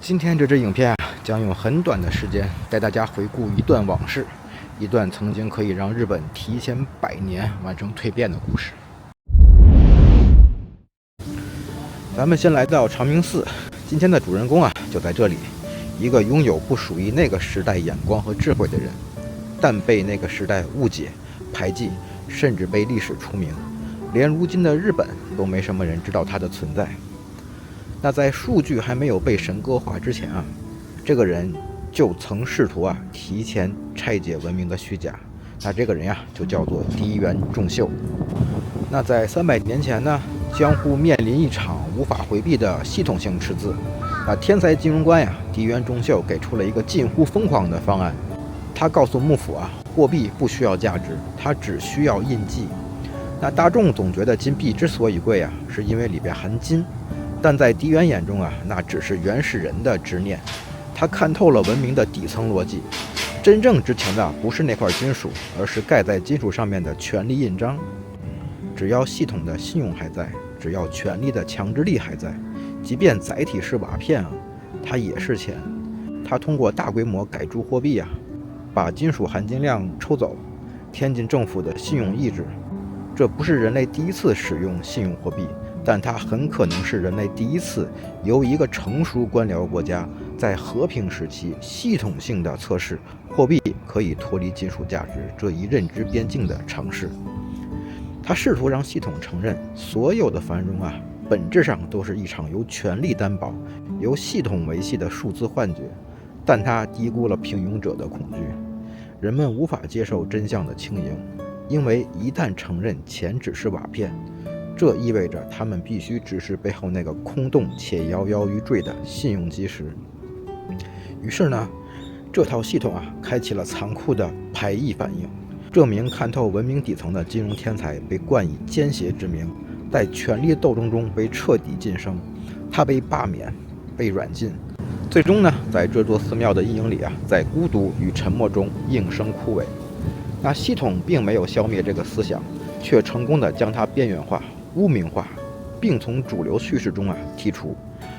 今天这支影片將用很短的时间带大家回顧一段往事，一段曾经可以让日本提前100年完成蜕变的故事。咱们先来到长明寺，今天的主人公就在这里，一个拥有不属于那个时代眼光和智慧的人，但被那個時代誤解、排擠，甚至被歷史除名，連如今的日本都沒什麼人知道他的存在。那在數據還沒有被神格化之前這個人就曾試圖提前拆解文明的虛假。那這個人就叫做荻原重秀。那在300年前呢，江戶面臨一場無法回避的系統性赤字。那天才金融官荻原重秀給出了一個近乎瘋狂的方案。他告訴幕府貨幣不需要價值，它只需要印記。那大眾總覺得金幣之所以貴是因為裡邊含金。但在荻原眼中那只是原始人的執念。他看透了文明的底層邏輯，真正值錢的不是那塊金屬，而是蓋在金屬上面的權力印章。只要系統的信用還在，只要權力的強制力還在，即便載體是瓦片它也是錢。他通過大規模改鑄貨幣把金屬含金量抽走，添進政府的信用意志。這不是人類第一次使用信用貨幣，但它很可能是人類第一次由一個成熟官僚國家在和平時期系統性的測試貨幣可以脫離金屬價值這一認知邊境的嘗試。他試圖讓系統承認所有的繁榮本質上都是一場由權力擔保、由系統維繫的數字幻覺，但他低估了平庸者的恐懼。人們無法接受真相的輕盈，因為一旦承認錢只是瓦片，這意味着他們必須直視背後那個空洞且搖搖欲墜的信用基石。於是呢，這套系統開啟了殘酷的排異反應。這名看透文明底層的金融天才被冠以奸邪之名，在權力鬥爭中被徹底晉升。他被罷免，被軟禁，最終呢，在這座寺廟的陰影裡在孤獨與沉默中應聲枯萎。那系統並沒有消滅這個思想，卻成功地將它邊緣化、污名化，並從主流敘事中剔除，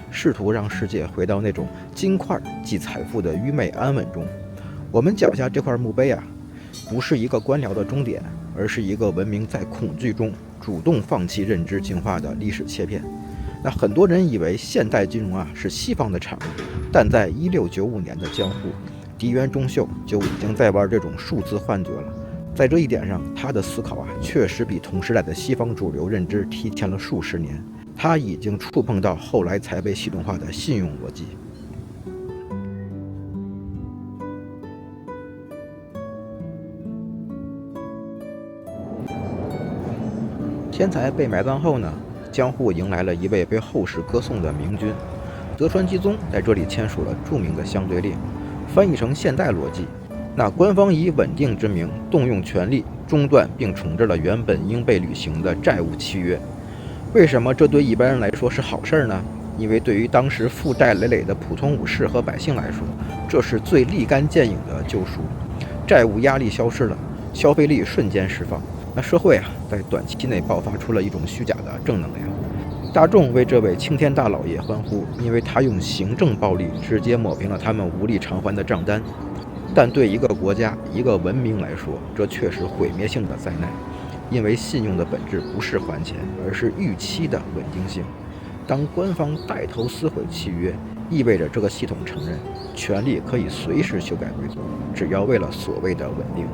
試圖讓世界回到那種金塊即財富的愚昧安穩中。我們腳下這塊墓碑不是一個官僚的終點，而是一個文明在恐懼中主動放棄認知進化的歷史切片。那很多人以為現代金融是西方的產物，但在1695年的江戶，荻原重秀就已經在玩這種數字幻覺了。在這一點上，他的思考確實比同時代的西方主流認知提前了數十年。他已經觸碰到後來才被系統化的信用邏輯。天才被埋葬後呢，江戶迎來了一位被後世歌頌的明君。德川吉宗在這裡簽署了著名的相對令，翻譯成現代邏輯。那官方以穩定之名動用權力，中斷並重置了原本應被履行的債務契約。為什麼這對一般人來說是好事呢？因為對於當時負債累累的普通武士和百姓來說，這是最立竿見影的救贖。債務壓力消失了，消費力瞬間釋放。那社會在短期內爆發出了一種虛假的正能量。大眾為這位青天大老爺歡呼，因為他用行政暴力直接抹平了他們無力償還的賬單。但對一個國家、一個文明來說，這卻是毀滅性的災難。因為信用的本質不是還錢，而是預期的穩定性。當官方帶頭撕毀契約，意味着這個系統承認權力可以隨時修改規則，只要為了所謂的穩定。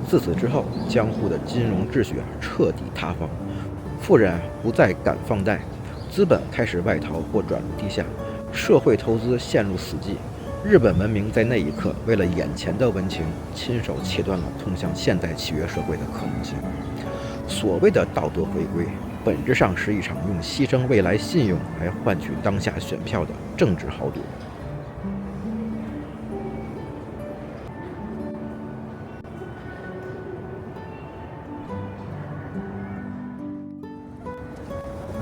自此之後，江戶的金融秩序徹底塌方，富人不再敢放貸，資本開始外逃或轉入地下，社會投資陷入死寂。日本文明在那一刻為了眼前的溫情，親手切斷了通向現代契約社會的可能性。所謂的道德回歸，本質上是一場用犧牲未來信用來換取當下選票的政治豪賭。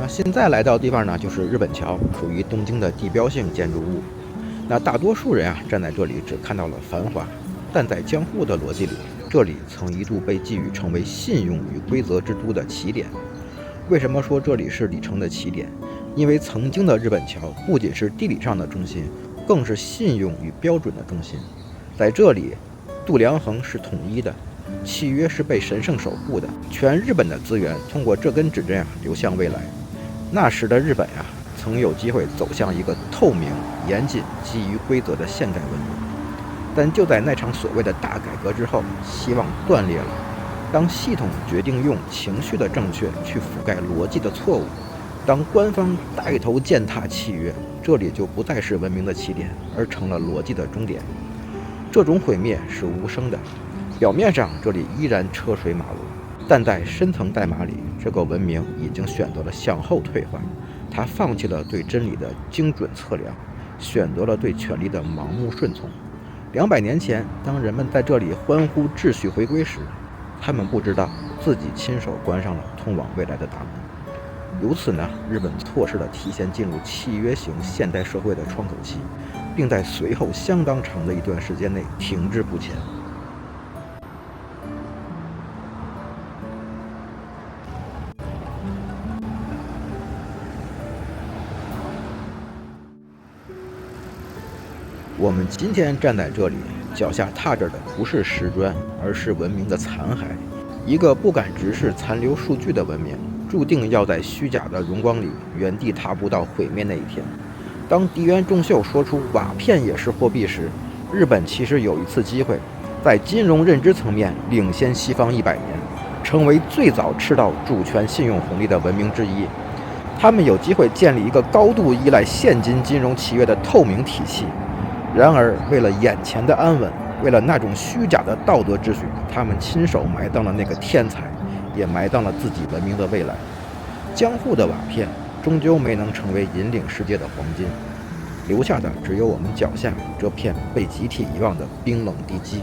現在來到的地方呢，就是日本橋，屬於東京的地標性建築物。那大多數人站在這裡只看到了繁華，但在江戶的邏輯裡，這裡曾一度被寄予成為信用與規則之都的起點。為什麼說這裡是里程的起點？因為曾經的日本橋不僅是地理上的中心，更是信用与標準的中心。在這裡，度量衡是統一的，契約是被神聖守護的，全日本的資源通過這根指針流向未來。那時的日本曾有機會走向一個透明、嚴謹、基于規則的現代文明。但就在那場所謂的大改革之後，希望斷裂了。當系統決定用情緒的正確去覆蓋邏輯的錯誤，當官方帶頭踐踏契約，這裡就不再是文明的起點，而成了邏輯的終點。這種毀滅是無聲的，表面上這裡依然車水馬龍，但在深層代碼裡，這個文明已經選擇了向後退化。他放棄了對真理的精準測量，選擇了對權力的盲目順從。200年前，當人們在這裡歡呼秩序回歸時，他們不知道自己親手關上了通往未來的大門。如此呢，日本錯失了提前進入契約型现代社會的窗口期，並在隨後相當長的一段時間內停滯不前。我們今天站在這裡，腳下踏着的不是石磚，而是文明的殘骸。一個不敢直視殘留數據的文明，注定要在虛假的榮光裡原地踏步到毀滅那一天。當荻原重秀說出瓦片也是貨幣時，日本其實有一次機會，在金融認知層面領先西方100年，成為最早吃到主權信用紅利的文明之一。他們有機會建立一個高度依賴現金金融契約的透明體系。然而，為了眼前的安穩，為了那種虛假的道德秩序，他們親手埋葬了那個天才，也埋葬了自己文明的未來。江戶的瓦片終究沒能成為引領世界的黃金，留下的只有我們腳下這片被集體遺忘的冰冷地基。